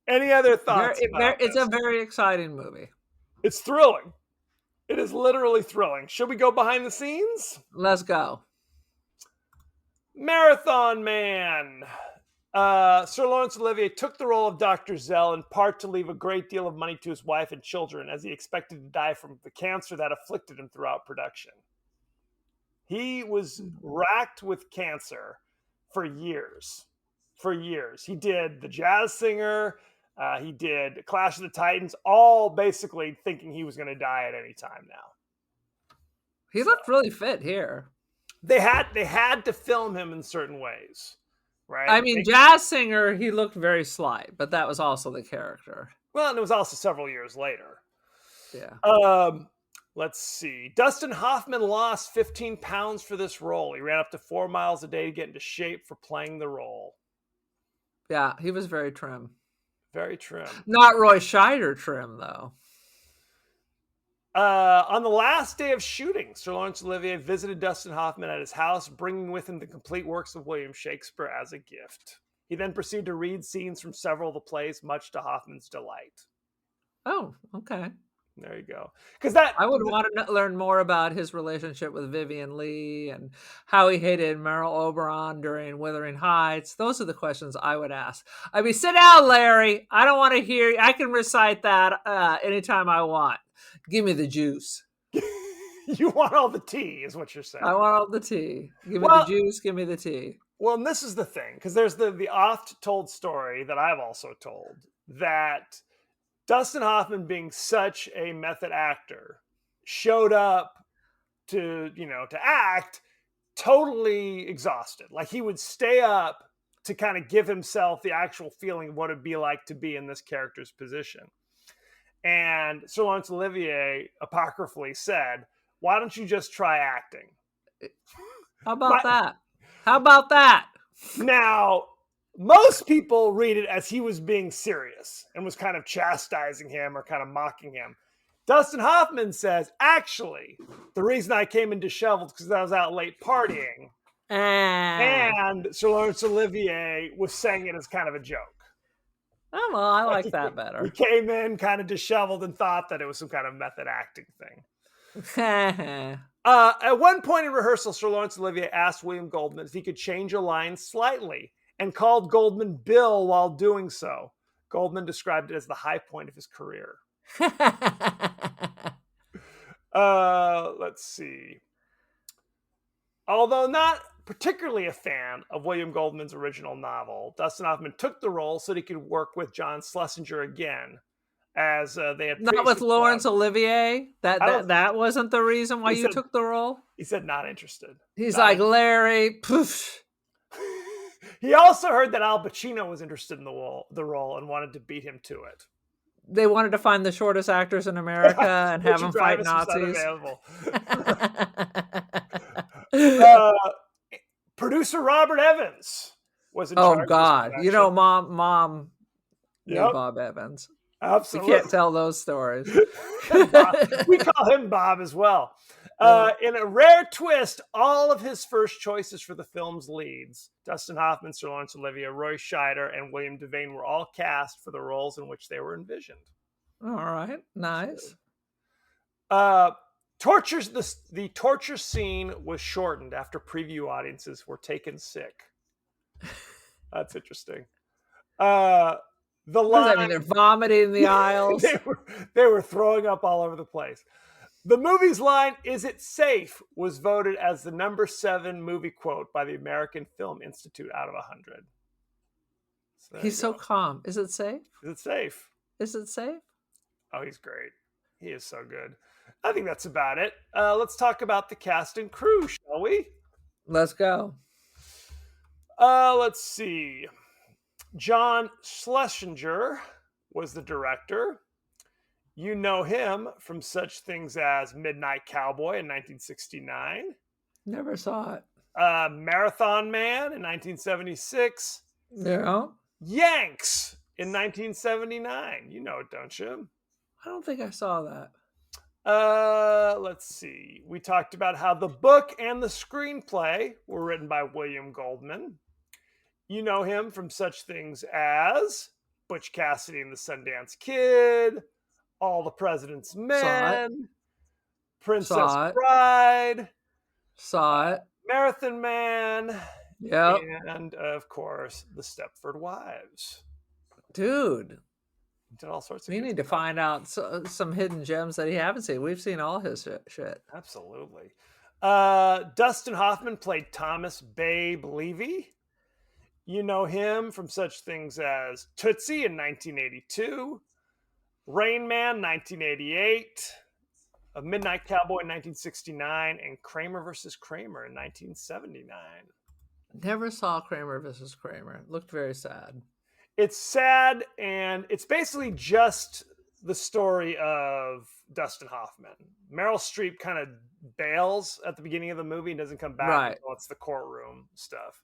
Speaker 2: Any other thoughts?
Speaker 1: It's a very exciting movie.
Speaker 2: It's thrilling. It is literally thrilling. Should we go behind the scenes?
Speaker 1: Let's go.
Speaker 2: Marathon Man. Sir Laurence Olivier took the role of Dr. Zell in part to leave a great deal of money to his wife and children, as he expected to die from the cancer that afflicted him throughout production. He was racked with cancer for years. He did The Jazz Singer. He did Clash of the Titans, all basically thinking he was going to die at any time now.
Speaker 1: He looked really fit here.
Speaker 2: They had to film him in certain ways, right?
Speaker 1: I mean, Jazz Singer, he looked very slight, but that was also the character.
Speaker 2: Well, and it was also several years later.
Speaker 1: Yeah.
Speaker 2: Let's see. Dustin Hoffman lost 15 pounds for this role. He ran up to 4 miles a day to get into shape for playing the role.
Speaker 1: Yeah, he was very trim.
Speaker 2: Very trim.
Speaker 1: Not Roy Scheider trim, though.
Speaker 2: On the last day of shooting, Sir Laurence Olivier visited Dustin Hoffman at his house, bringing with him the complete works of William Shakespeare as a gift. He then proceeded to read scenes from several of the plays, much to Hoffman's delight.
Speaker 1: Oh, okay.
Speaker 2: There you go. Because
Speaker 1: I would want to learn more about his relationship with Vivian Leigh and how he hated Merle Oberon during Wuthering Heights. Those are the questions I would ask. I mean, sit down, Larry. I don't want to hear. I can recite that anytime I want. Give me the juice.
Speaker 2: You want all the tea, is what you're saying.
Speaker 1: I want all the tea. Give me the juice. Give me the tea.
Speaker 2: Well, and this is the thing, because there's the oft-told story that I've also told, that Dustin Hoffman, being such a method actor, showed up to act totally exhausted. Like, he would stay up to kind of give himself the actual feeling of what it'd be like to be in this character's position. And Sir Laurence Olivier apocryphally said, "Why don't you just try acting?"
Speaker 1: How about that? How about that?
Speaker 2: Now, most people read it as he was being serious and was kind of chastising him or kind of mocking him. Dustin Hoffman says, actually, the reason I came in disheveled is because I was out late partying. And Sir Laurence Olivier was saying it as kind of a joke.
Speaker 1: Oh, well, I like that better.
Speaker 2: He came in kind of disheveled and thought that it was some kind of method acting thing. At one point in rehearsal, Sir Laurence Olivier asked William Goldman if he could change a line slightly and called Goldman Bill while doing so. Goldman described it as the high point of his career. Let's see. Although not particularly a fan of William Goldman's original novel, Dustin Hoffman took the role so that he could work with John Schlesinger again, as they had
Speaker 1: not with Laurence Olivier. That wasn't the reason why you took the role.
Speaker 2: He said not interested.
Speaker 1: He's like, Larry. Poof.
Speaker 2: He also heard that Al Pacino was interested in the role and wanted to beat him to it.
Speaker 1: They wanted to find the shortest actors in America and have them fight Nazis.
Speaker 2: Producer Robert Evans was in
Speaker 1: Oh
Speaker 2: charge of this
Speaker 1: God. You know,
Speaker 2: production.
Speaker 1: mom knew
Speaker 2: Yep,
Speaker 1: Bob Evans. We
Speaker 2: absolutely.
Speaker 1: can't tell those stories.
Speaker 2: Bob. We call him Bob as well.
Speaker 1: Yeah.
Speaker 2: In a rare twist, all of his first choices for the film's leads, Dustin Hoffman, Sir Laurence Olivier, Roy Scheider, and William Devane, were all cast for the roles in which they were envisioned.
Speaker 1: All right. Nice.
Speaker 2: The torture scene was shortened after preview audiences were taken sick. That's interesting. The
Speaker 1: What does
Speaker 2: line,
Speaker 1: that mean? They're vomiting in the aisles?
Speaker 2: they were throwing up all over the place. The movie's line, "Is it safe?" was voted as the number 7 movie quote by the American Film Institute out of 100. So
Speaker 1: He's so calm. Is it safe?
Speaker 2: Is it safe?
Speaker 1: Is it safe?
Speaker 2: Oh, he's great. He is so good. I think that's about it. Let's talk about the cast and crew, shall we?
Speaker 1: Let's go.
Speaker 2: Let's see. John Schlesinger was the director. You know him from such things as Midnight Cowboy in 1969,
Speaker 1: Never saw it.
Speaker 2: Marathon Man in 1976,
Speaker 1: Yeah.
Speaker 2: Yanks in 1979. You know it, don't you?
Speaker 1: I don't think I saw that.
Speaker 2: Let's see. We talked about how the book and the screenplay were written by William Goldman. You know him from such things as Butch Cassidy and the Sundance Kid, All the President's Men, Princess Bride,
Speaker 1: Saw it.
Speaker 2: Marathon Man,
Speaker 1: Yep.
Speaker 2: and of course, The Stepford Wives.
Speaker 1: Dude,
Speaker 2: Did all sorts of
Speaker 1: we
Speaker 2: good
Speaker 1: need to
Speaker 2: stuff.
Speaker 1: find out some hidden gems that he haven't seen. We've seen all his shit.
Speaker 2: Absolutely. Dustin Hoffman played Thomas Babe Levy. You know him from such things as Tootsie in 1982, Rain Man 1988, A Midnight Cowboy in 1969, and Kramer versus Kramer in 1979.
Speaker 1: Never saw Kramer versus Kramer. Looked very sad.
Speaker 2: It's sad, and it's basically just the story of Dustin Hoffman. Meryl Streep kind of bails at the beginning of the movie and doesn't come back
Speaker 1: Right.
Speaker 2: until it's the courtroom stuff.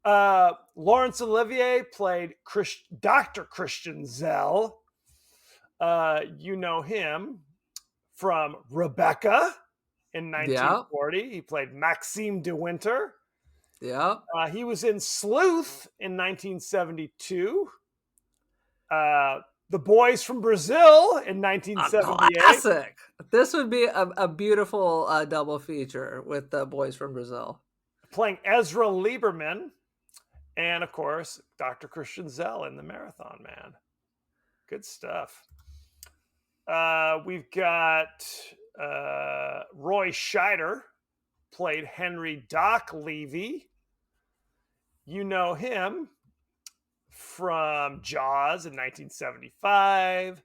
Speaker 2: Laurence Olivier played Dr. Christian Zell. You know him from Rebecca in 1940. He played Maxime de Winter.
Speaker 1: Yep.
Speaker 2: He was in Sleuth in 1972. The Boys from Brazil in 1978.
Speaker 1: Classic. This would be a beautiful double feature with the Boys from Brazil.
Speaker 2: Playing Ezra Lieberman. And, of course, Dr. Christian Zell in The Marathon Man. Good stuff. We've got Roy Scheider, played Henry Doc Levy. You know him from Jaws in 1975,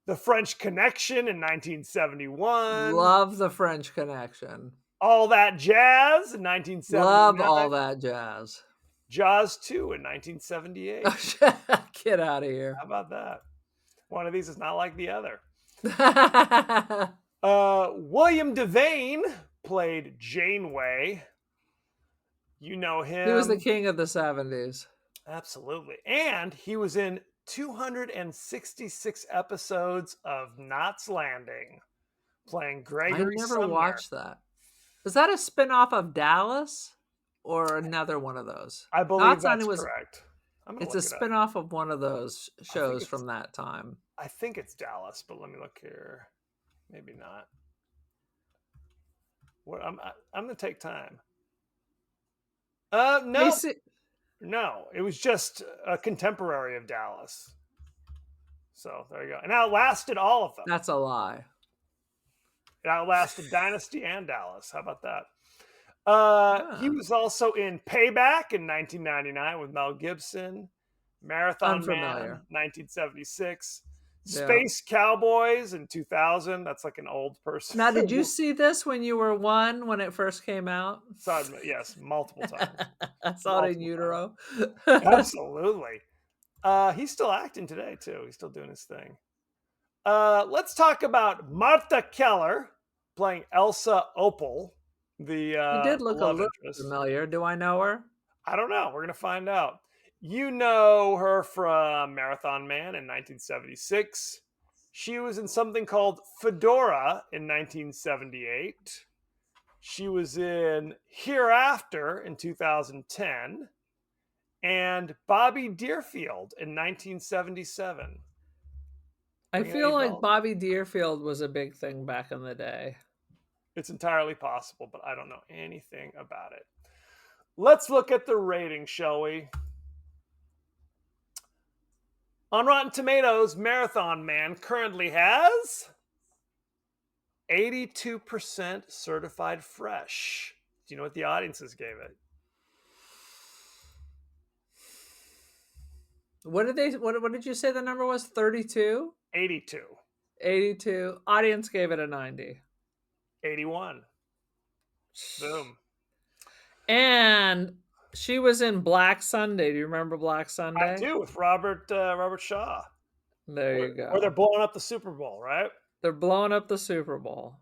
Speaker 2: The French Connection in 1971.
Speaker 1: Love The French Connection.
Speaker 2: All That Jazz in 1979.
Speaker 1: Love All That Jazz.
Speaker 2: Jaws 2 in 1978.
Speaker 1: Get out of here.
Speaker 2: How about that? One of these is not like the other. William Devane played Janeway. You know him.
Speaker 1: He was the king of the 70s.
Speaker 2: Absolutely. And he was in 266 episodes of Knots Landing, playing Gregory
Speaker 1: I never
Speaker 2: Sumner.
Speaker 1: watched that. Is that a spin-off of Dallas or another one of those?
Speaker 2: I believe
Speaker 1: Knots
Speaker 2: that's
Speaker 1: Landing
Speaker 2: correct.
Speaker 1: It's a spin-off of one of those shows from that time.
Speaker 2: I think it's Dallas, but let me look here. Maybe not. What I'm going to take time. No. No, it was just a contemporary of Dallas. So there you go. And outlasted all of them.
Speaker 1: That's a lie.
Speaker 2: It outlasted Dynasty and Dallas. How about that? He was also in Payback in 1999 with Mel Gibson, Marathon Man 1976, Space Cowboys in 2000. That's like an old person.
Speaker 1: Now, did you see this when you were 1 when it first came out?
Speaker 2: Saw it, yes, multiple times.
Speaker 1: I saw it in utero.
Speaker 2: Absolutely. He's still acting today too. He's still doing his thing. Let's talk about Martha Keller playing Elsa Opal. The
Speaker 1: You did look a little
Speaker 2: interest.
Speaker 1: familiar. Do I know her?
Speaker 2: I don't know. We're going to find out. You know her from Marathon Man in 1976. She was in something called Fedora in 1978. She was in Hereafter in 2010 and Bobby Deerfield in 1977.
Speaker 1: I
Speaker 2: Ring
Speaker 1: feel
Speaker 2: any
Speaker 1: like
Speaker 2: bells?
Speaker 1: Bobby Deerfield was a big thing back in the day.
Speaker 2: It's entirely possible, but I don't know anything about it. Let's look at the rating, shall we? On Rotten Tomatoes, Marathon Man currently has 82% certified fresh. Do you know what the audiences gave it?
Speaker 1: What did you say the number was? 32?
Speaker 2: 82.
Speaker 1: 82. Audience gave it a 90.
Speaker 2: 81. Boom.
Speaker 1: And she was in Black Sunday. Do you remember Black Sunday?
Speaker 2: I do, with Robert Shaw.
Speaker 1: There you go.
Speaker 2: Where they're blowing up the Super Bowl, right?
Speaker 1: They're blowing up the Super Bowl.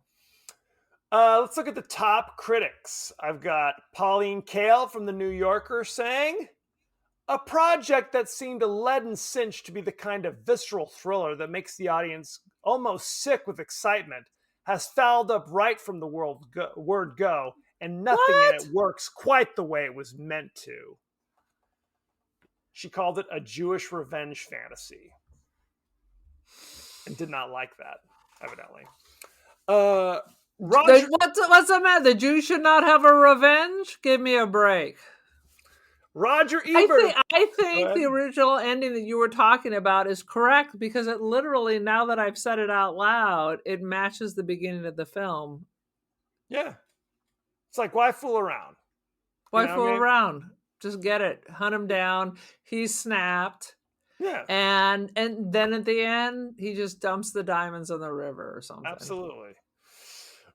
Speaker 2: Let's look at the top critics. I've got Pauline Kael from The New Yorker saying, a project that seemed a leaden cinch to be the kind of visceral thriller that makes the audience almost sick with excitement has fouled up right from the word go, and nothing in it works quite the way it was meant to. She called it a Jewish revenge fantasy and did not like that, evidently. Roger,
Speaker 1: What's the matter? The Jews should not have a revenge? Give me a break.
Speaker 2: Roger Ebert.
Speaker 1: I think the original ending that you were talking about is correct because it literally, now that I've said it out loud, it matches the beginning of the film.
Speaker 2: Yeah. It's like, why fool around?
Speaker 1: Why fool around? Just get it. Hunt him down. He's snapped.
Speaker 2: Yeah.
Speaker 1: And then at the end, he just dumps the diamonds in the river or something.
Speaker 2: Absolutely.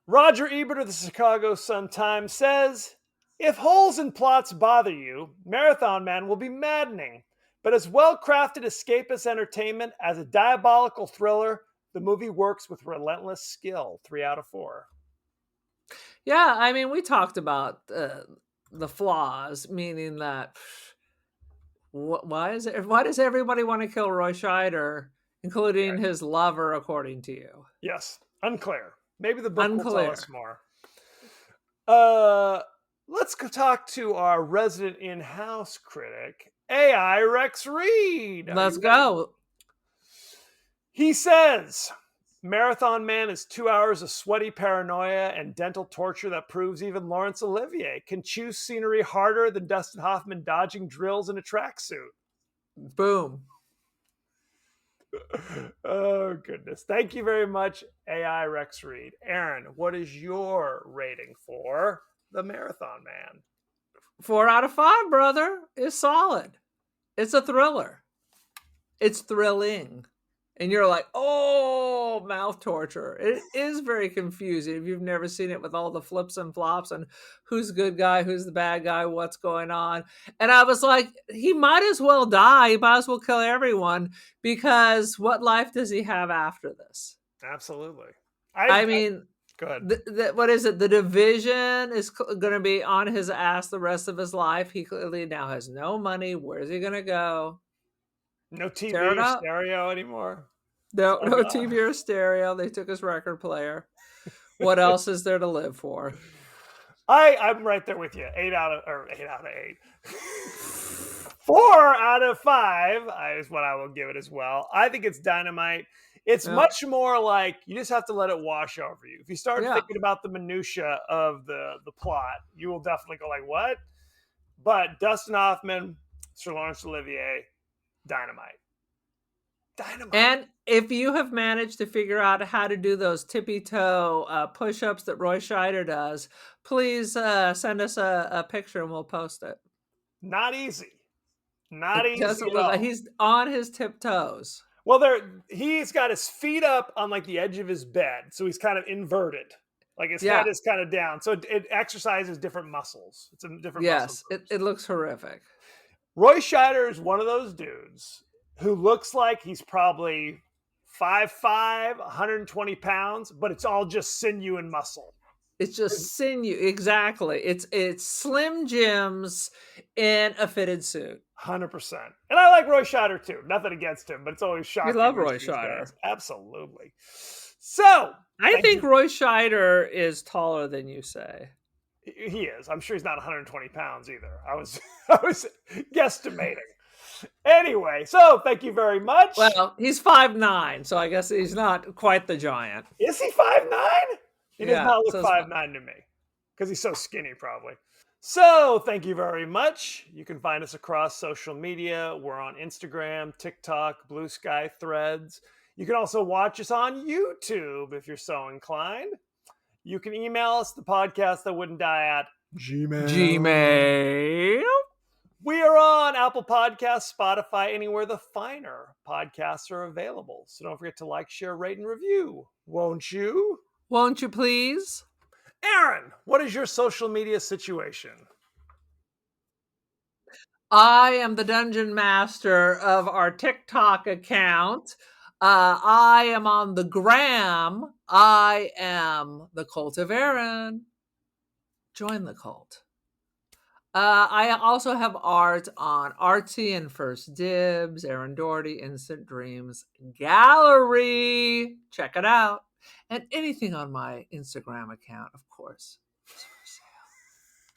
Speaker 2: Roger Ebert of the Chicago Sun-Times says, if holes in plots bother you, Marathon Man will be maddening. But as well-crafted escapist entertainment as a diabolical thriller, the movie works with relentless skill. 3 out of 4.
Speaker 1: Yeah, I mean, we talked about the flaws, meaning that why does everybody want to kill Roy Scheider, including his lover, according to you?
Speaker 2: Yes, unclear. Maybe the book will tell us more. Let's talk to our resident in-house critic, AI Rex Reed.
Speaker 1: Let's go.
Speaker 2: He says, Marathon Man is 2 hours of sweaty paranoia and dental torture that proves even Laurence Olivier can choose scenery harder than Dustin Hoffman dodging drills in a tracksuit.
Speaker 1: Boom.
Speaker 2: Oh, goodness. Thank you very much, AI Rex Reed. Aaron, what is your rating for The Marathon Man?
Speaker 1: 4 out of 5, brother. It's solid. It's a thriller. It's thrilling. And you're like, oh, mouth torture. It is very confusing if you've never seen it, with all the flips and flops and who's the good guy, who's the bad guy, what's going on. And I was like, he might as well die. He might as well kill everyone, because what life does he have after this?
Speaker 2: Absolutely.
Speaker 1: I mean,
Speaker 2: go ahead.
Speaker 1: What is it? The Division is going to be on his ass the rest of his life. He clearly now has no money. Where's he going to go?
Speaker 2: No TV or stereo anymore.
Speaker 1: No TV or stereo. They took his record player. What else is there to live for?
Speaker 2: I'm right there with you. 8 out of 8. 4 out of 5 is what I will give it as well. I think it's dynamite. It's much more like you just have to let it wash over you. If you start thinking about the minutia of the plot, you will definitely go like, what? But Dustin Hoffman, Sir Laurence Olivier, dynamite.
Speaker 1: And if you have managed to figure out how to do those tippy toe push-ups that Roy Scheider does, please send us a picture and we'll post it.
Speaker 2: Not easy. Not easy at all.
Speaker 1: Like he's on his tiptoes.
Speaker 2: Well, he's got his feet up on like the edge of his bed, so he's kind of inverted. Like his head is kind of down, so it exercises different muscles. It's a different muscle.
Speaker 1: Yes, it looks horrific.
Speaker 2: Roy Scheider is one of those dudes who looks like he's probably 5'5", 120 pounds, but it's all just sinew and muscle.
Speaker 1: It's just sinew. Exactly. It's Slim Jims in a fitted suit.
Speaker 2: 100%. And I like Roy Scheider too. Nothing against him, but it's always shocking.
Speaker 1: love
Speaker 2: when
Speaker 1: Roy
Speaker 2: these guys-
Speaker 1: Scheider.
Speaker 2: Absolutely. So
Speaker 1: I think
Speaker 2: you.
Speaker 1: Roy Scheider is taller than you say.
Speaker 2: He is. I'm sure he's not 120 pounds either. I was guesstimating. Anyway, so thank you very much.
Speaker 1: Well, he's 5'9", so I guess he's not quite the giant.
Speaker 2: Is he 5'9"? He does
Speaker 1: Yeah,
Speaker 2: not look
Speaker 1: so
Speaker 2: 5'9" to me because he's so skinny, probably. So thank you very much. You can find us across social media. We're on Instagram, TikTok, Blue Sky, Threads. You can also watch us on YouTube if you're so inclined. You can email us, the podcast that wouldn't die, at
Speaker 1: Gmail.
Speaker 2: We are on Apple Podcasts, Spotify, anywhere the finer podcasts are available. So don't forget to like, share, rate, and review. Won't you?
Speaker 1: Won't you please?
Speaker 2: Aaron, what is your social media situation?
Speaker 1: I am the dungeon master of our TikTok account. I am on the gram. I am the Cult of Aaron. Join the cult. I also have art on Artsy and First Dibs, Aaron Doherty, Instant Dreams Gallery. Check it out. And anything on my Instagram account, of course, is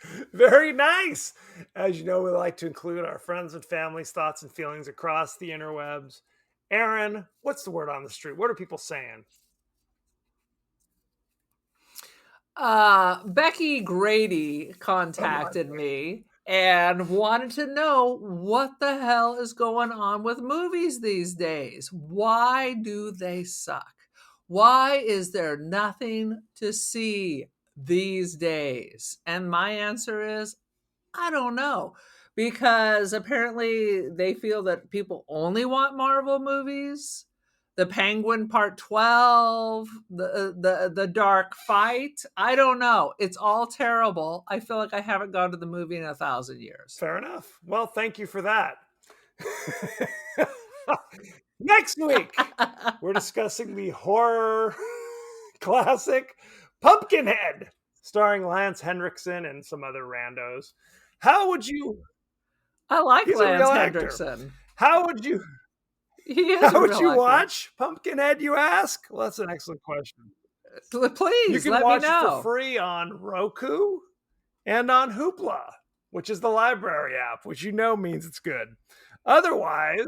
Speaker 1: for sale.
Speaker 2: Very nice. As you know, we like to include our friends and family's thoughts and feelings across the interwebs. Aaron, what's the word on the street? What are people saying?
Speaker 1: Becky Grady contacted me and wanted to know what the hell is going on with movies these days. Why do they suck? Why is there nothing to see these days? And my answer is, I don't know. Because apparently they feel that people only want Marvel movies. The Penguin Part 12, the Dark Fight. I don't know. It's all terrible. I feel like I haven't gone to the movie in 1,000 years.
Speaker 2: Fair enough. Well, thank you for that. Next week, we're discussing the horror classic Pumpkinhead, starring Lance Henriksen and some other randos. How would you...
Speaker 1: I like
Speaker 2: He's a
Speaker 1: Lance
Speaker 2: real actor.
Speaker 1: Henriksen.
Speaker 2: How would you...
Speaker 1: He is
Speaker 2: How
Speaker 1: a
Speaker 2: would
Speaker 1: real
Speaker 2: you
Speaker 1: actor.
Speaker 2: watch Pumpkinhead, you ask? Well, that's an excellent question.
Speaker 1: Please,
Speaker 2: You can
Speaker 1: let
Speaker 2: watch
Speaker 1: me
Speaker 2: it
Speaker 1: know.
Speaker 2: for free on Roku and on Hoopla, which is the library app, which you know means it's good. Otherwise...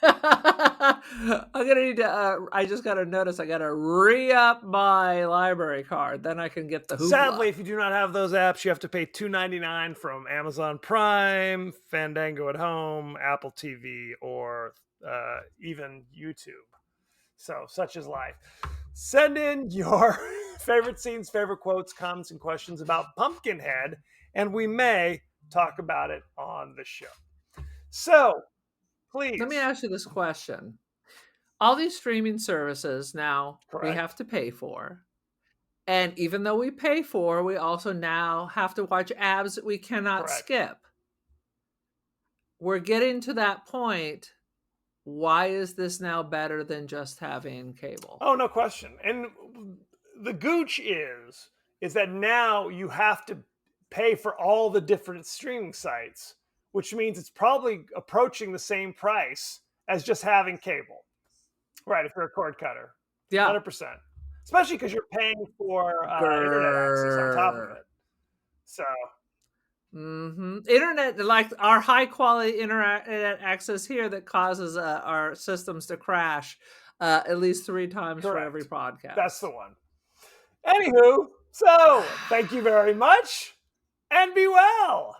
Speaker 1: I'm gonna need to. I just got to notice. I got to re-up my library card. Then I can get the Hoopla.
Speaker 2: Sadly, if you do not have those apps, you have to pay $2.99 from Amazon Prime, Fandango at Home, Apple TV, or even YouTube. So, such is life. Send in your favorite scenes, favorite quotes, comments, and questions about Pumpkinhead, and we may talk about it on the show. So, please.
Speaker 1: Let me ask you this question. All these streaming services now
Speaker 2: Correct.
Speaker 1: we have to pay for. And even though we pay for, we also now have to watch ads that we cannot
Speaker 2: Correct.
Speaker 1: skip. We're getting to that point. Why is this now better than just having cable?
Speaker 2: Oh, no question. And the gooch is that now you have to pay for all the different streaming sites, which means it's probably approaching the same price as just having cable. Right, if you're a cord cutter.
Speaker 1: Yeah.
Speaker 2: 100%. Especially because you're paying for internet access on top of it. So...
Speaker 1: Internet, like our high quality internet access here that causes our systems to crash at least 3 times
Speaker 2: Correct.
Speaker 1: for every podcast.
Speaker 2: That's the one. Anywho, so thank you very much and be well.